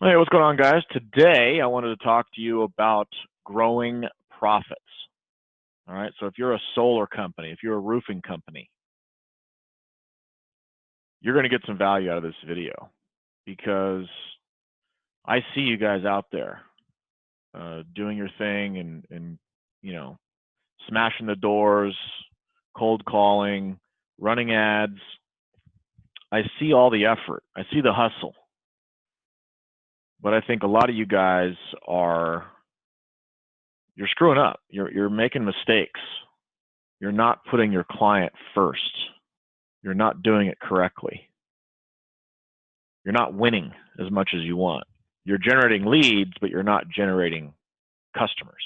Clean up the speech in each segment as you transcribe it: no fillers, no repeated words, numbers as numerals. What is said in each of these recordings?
Hey, what's going on, guys? Today, I wanted to talk to you about growing profits. All right, so if you're a solar company, if you're a roofing company, you're going to get some value out of this video because I see you guys out there doing your thing and you know smashing the doors, cold calling, running ads. I see all the effort. I see the hustle. But I think a lot of you guys you're screwing up. You're making mistakes. You're not putting your client first. You're not doing it correctly. You're not winning as much as you want. You're generating leads, but you're not generating customers.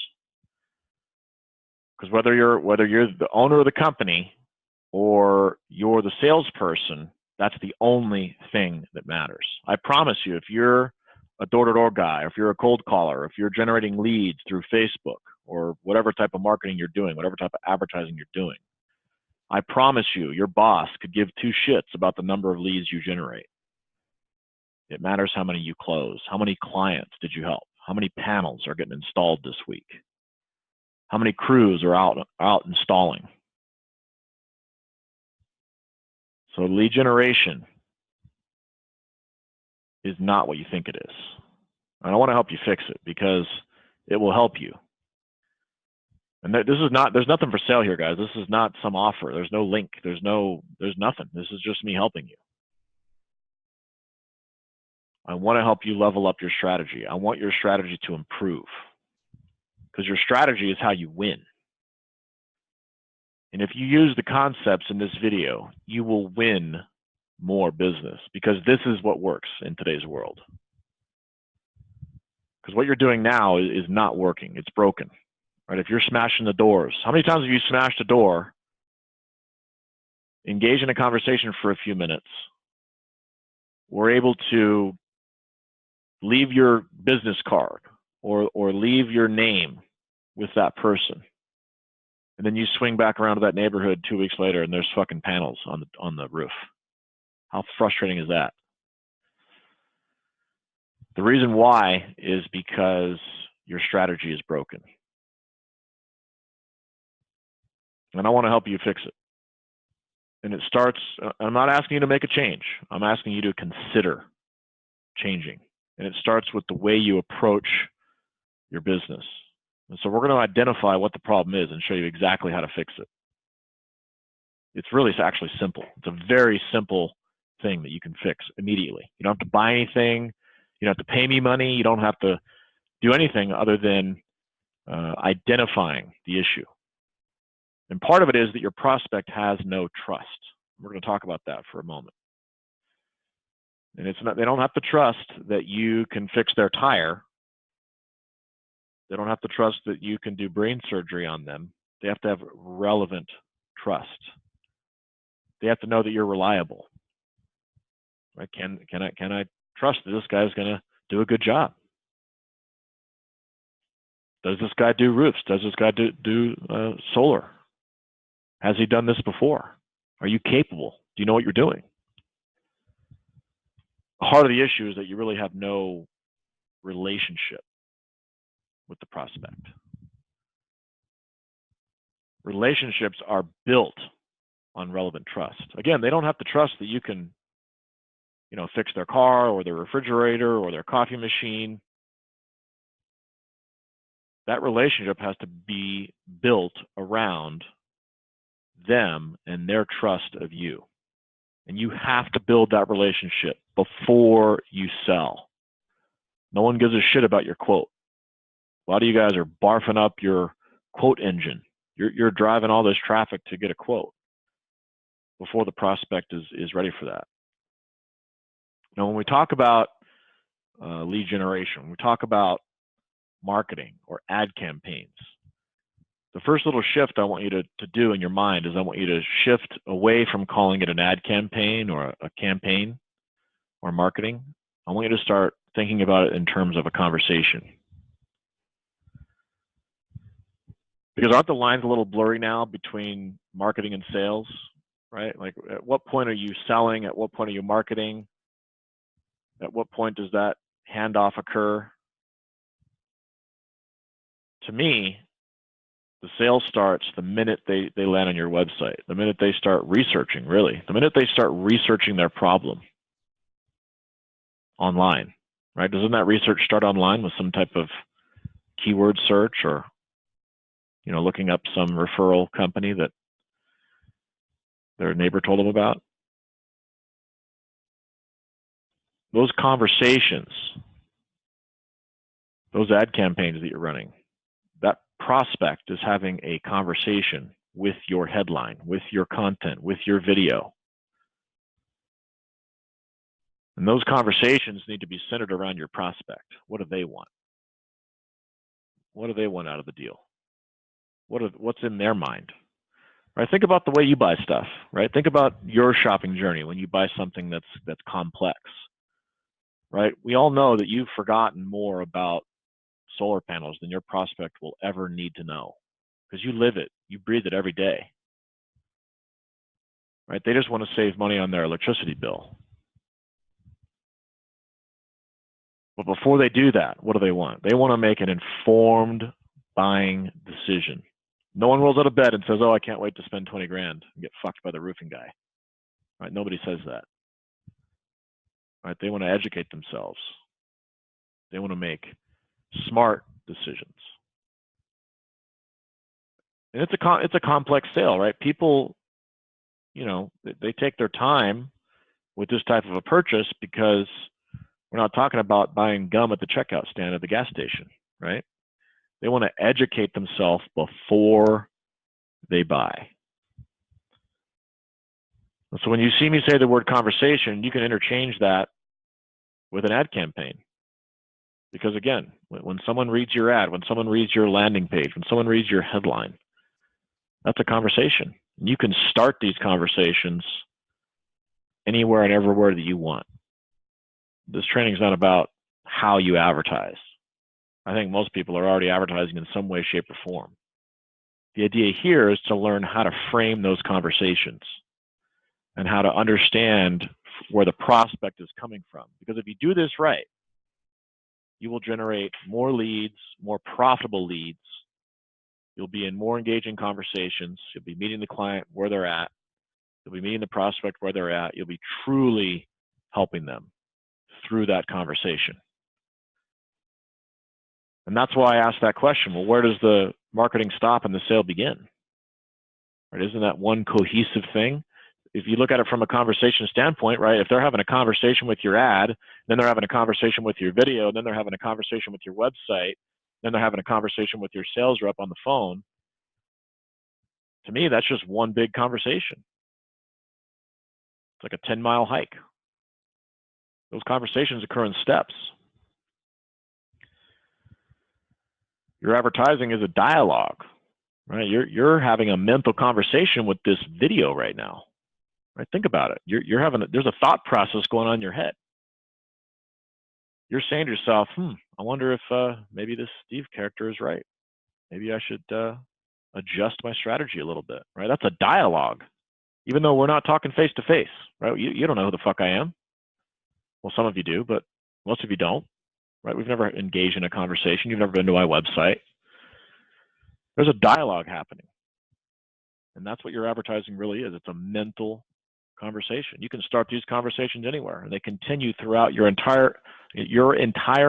Because whether you're the owner of the company or you're the salesperson, that's the only thing that matters. I promise you, if you're a door-to-door guy, if you're a cold caller, if you're generating leads through Facebook or whatever type of marketing you're doing, whatever type of advertising you're doing, I promise you, your boss could give two shits about the number of leads you generate. It matters how many you close. How many clients did you help? How many panels are getting installed this week? How many crews are out installing? So lead generation is not what you think it is. And I want to help you fix it because it will help you. And this is not, there's nothing for sale here, guys. This is not some offer. There's no link. There's nothing. This is just me helping you. I want to help you level up your strategy. I want your strategy to improve because your strategy is how you win. And if you use the concepts in this video, you will win more business because this is what works in today's world. Because what you're doing now is not working. It's broken, right? If you're smashing the doors, how many times have you smashed a door, engage in a conversation for a few minutes, were able to leave your business card or leave your name with that person, and then you swing back around to that neighborhood 2 weeks later and there's fucking panels on the roof? How frustrating is that? The reason why is because your strategy is broken. And I want to help you fix it. And it starts, I'm not asking you to make a change. I'm asking you to consider changing. And it starts with the way you approach your business. And so we're going to identify what the problem is and show you exactly how to fix it. It's really actually simple. It's a very simple thing that you can fix immediately. You don't have to buy anything. You don't have to pay me money. You don't have to do anything other than identifying the issue. And part of it is that your prospect has no trust. We're going to talk about that for a moment. And it's not, they don't have to trust that you can fix their tire. They don't have to trust that you can do brain surgery on them. They have to have relevant trust. They have to know that you're reliable. Right? Can I trust that this guy's going to do a good job? Does this guy do roofs? Does this guy do solar? Has he done this before? Are you capable? Do you know what you're doing? The heart of the issue is that you really have no relationship with the prospect. Relationships are built on relevant trust. Again, they don't have to trust that you can, fix their car or their refrigerator or their coffee machine. That relationship has to be built around them and their trust of you. And you have to build that relationship before you sell. No one gives a shit about your quote. A lot of you guys are barfing up your quote engine. You're driving all this traffic to get a quote before the prospect is ready for that. Now, when we talk about lead generation, when we talk about marketing or ad campaigns, the first little shift I want you to do in your mind is I want you to shift away from calling it an ad campaign or a campaign or marketing. I want you to start thinking about it in terms of a conversation. Because aren't the lines a little blurry now between marketing and sales, right? Like, at what point are you selling? At what point are you marketing? At what point does that handoff occur? To me, the sale starts the minute they land on your website, the minute they start researching, really, the minute they start researching their problem online, right? Doesn't that research start online with some type of keyword search or, looking up some referral company that their neighbor told them about? Those conversations, those ad campaigns that you're running, that prospect is having a conversation with your headline, with your content, with your video. And those conversations need to be centered around your prospect. What do they want? What do they want out of the deal? What's in their mind? Right? Think about the way you buy stuff, right? Think about your shopping journey when you buy something that's complex, right? We all know that you've forgotten more about solar panels than your prospect will ever need to know, because you live it, you breathe it every day, right? They just want to save money on their electricity bill. But before they do that, what do they want? They want to make an informed buying decision. No one rolls out of bed and says, oh, I can't wait to spend 20 grand and get fucked by the roofing guy. Right? Nobody says that. Right? They want to educate themselves. They want to make smart decisions. And it's a complex sale, right? People, they take their time with this type of a purchase because we're not talking about buying gum at the checkout stand at the gas station, right? They want to educate themselves before they buy. So when you see me say the word conversation, you can interchange that with an ad campaign. Because again, when someone reads your ad, when someone reads your landing page, when someone reads your headline, that's a conversation. You can start these conversations anywhere and everywhere that you want. This training is not about how you advertise. I think most people are already advertising in some way, shape, or form. The idea here is to learn how to frame those conversations and how to understand where the prospect is coming from. Because if you do this right, you will generate more leads, more profitable leads. You'll be in more engaging conversations. You'll be meeting the client where they're at. You'll be meeting the prospect where they're at. You'll be truly helping them through that conversation. And that's why I asked that question. Well, where does the marketing stop and the sale begin? Right? Isn't that one cohesive thing? If you look at it from a conversation standpoint, right? If they're having a conversation with your ad, then they're having a conversation with your video, then they're having a conversation with your website, then they're having a conversation with your sales rep on the phone. To me, that's just one big conversation. It's like a 10-mile hike. Those conversations occur in steps. Your advertising is a dialogue, right? You're having a mental conversation with this video right now, right? Think about it. There's a thought process going on in your head. You're saying to yourself, I wonder if maybe this Steve character is right. Maybe I should adjust my strategy a little bit, right? That's a dialogue, even though we're not talking face to face, right? You don't know who the fuck I am. Well, some of you do, but most of you don't. Right? We've never engaged in a conversation. You've never been to my website. There's a dialogue happening. And that's what your advertising really is. It's a mental conversation. You can start these conversations anywhere, and they continue throughout your entire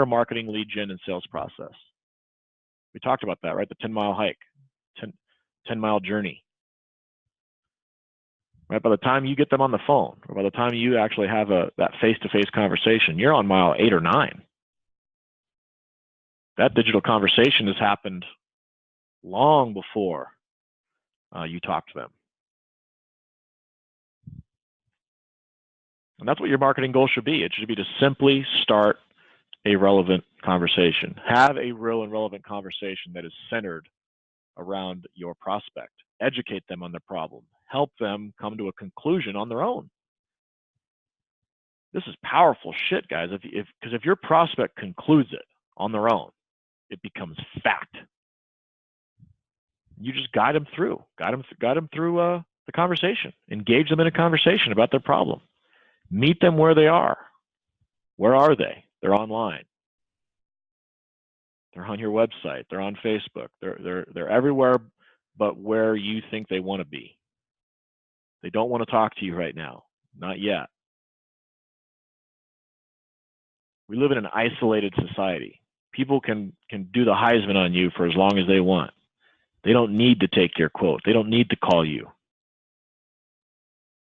marketing, lead gen, and sales process. We talked about that, right? The 10-mile hike, 10-mile journey. Right? By the time you get them on the phone, or by the time you actually have that face-to-face conversation, you're on mile 8 or 9. That digital conversation has happened long before you talk to them. And that's what your marketing goal should be. It should be to simply start a relevant conversation. Have a real and relevant conversation that is centered around your prospect. Educate them on their problem. Help them come to a conclusion on their own. This is powerful shit, guys. Because if your prospect concludes it on their own, it becomes fact. You just guide them through the conversation. Engage them in a conversation about their problem. Meet them where they are. Where are they? They're online. They're on your website. They're on Facebook. They're everywhere but where you think they want to be. They don't want to talk to you right now. Not yet. We live in an isolated society. People can do the Heisman on you for as long as they want. They don't need to take your quote. They don't need to call you.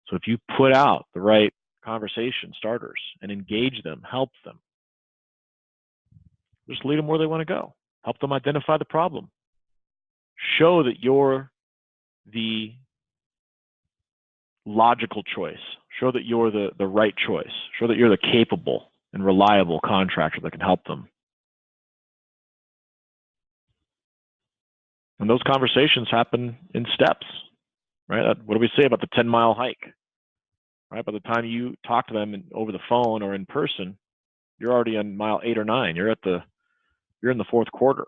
So if you put out the right conversation starters and engage them, help them, just lead them where they want to go. Help them identify the problem. Show that you're the logical choice. Show that you're the right choice. Show that you're the capable and reliable contractor that can help them. And those conversations happen in steps, right? What do we say about the 10-mile hike? Right? By the time you talk to them over the phone or in person, you're already on mile 8 or 9. You're in the fourth quarter.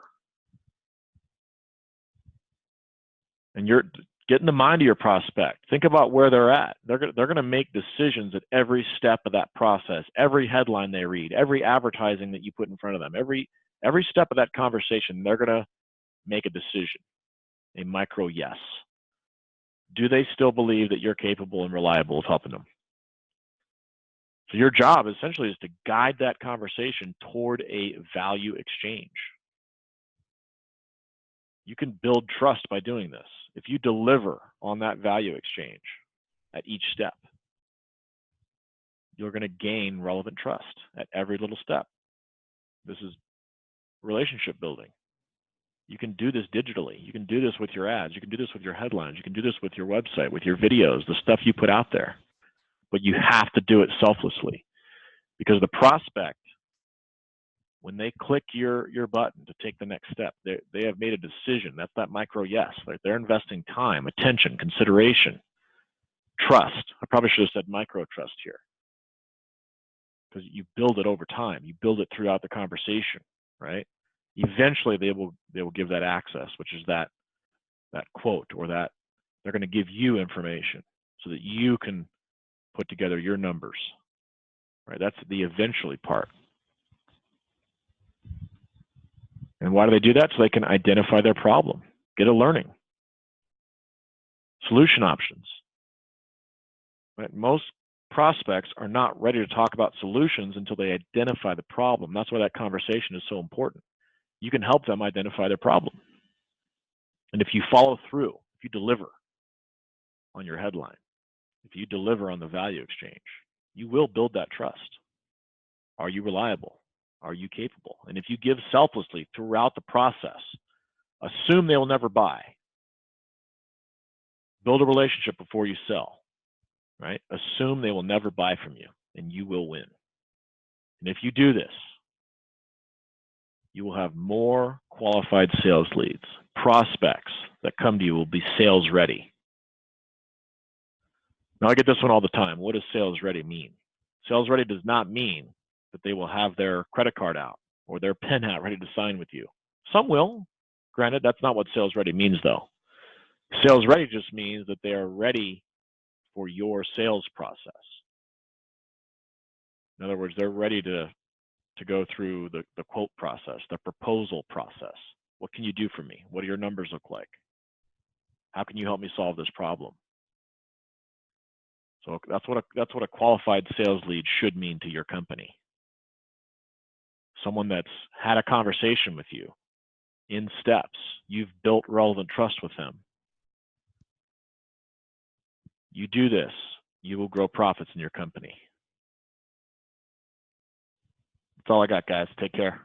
And you're getting the mind of your prospect. Think about where they're at. They're going to make decisions at every step of that process, every headline they read, every advertising that you put in front of them, every step of that conversation, they're going to make a decision, a micro yes. Do they still believe that you're capable and reliable of helping them? So your job essentially is to guide that conversation toward a value exchange. You can build trust by doing this. If you deliver on that value exchange at each step, you're going to gain relevant trust at every little step. This is relationship building. You can do this digitally. You can do this with your ads. You can do this with your headlines. You can do this with your website, with your videos, the stuff you put out there. But you have to do it selflessly, because the prospect, when they click your button to take the next step, they have made a decision. That's that micro yes. They're investing time, attention, consideration, trust. I probably should have said micro trust here, because you build it over time. You build it throughout the conversation, right? Eventually, they will give that access, which is that quote, or that they're going to give you information so that you can put together your numbers, right? That's the eventually part. And why do they do that? So they can identify their problem, get a learning, solution options. Right? Most prospects are not ready to talk about solutions until they identify the problem. That's why that conversation is so important. You can help them identify their problem. And if you follow through, if you deliver on your headline, if you deliver on the value exchange, you will build that trust. Are you reliable? Are you capable? And if you give selflessly throughout the process, assume they will never buy. Build a relationship before you sell, right? Assume they will never buy from you, and you will win. And if you do this, you will have more qualified sales leads. Prospects that come to you will be sales ready. Now, I get this one all the time. What does sales ready mean? Sales ready does not mean that they will have their credit card out or their pen out ready to sign with you. Some will. Granted, that's not what sales ready means, though. Sales ready just means that they are ready for your sales process. In other words, they're ready to go through the quote process, the proposal process. What can you do for me? What do your numbers look like? How can you help me solve this problem? So that's what a qualified sales lead should mean to your company. Someone that's had a conversation with you in steps. You've built relevant trust with them. You do this, you will grow profits in your company. That's all I got, guys. Take care.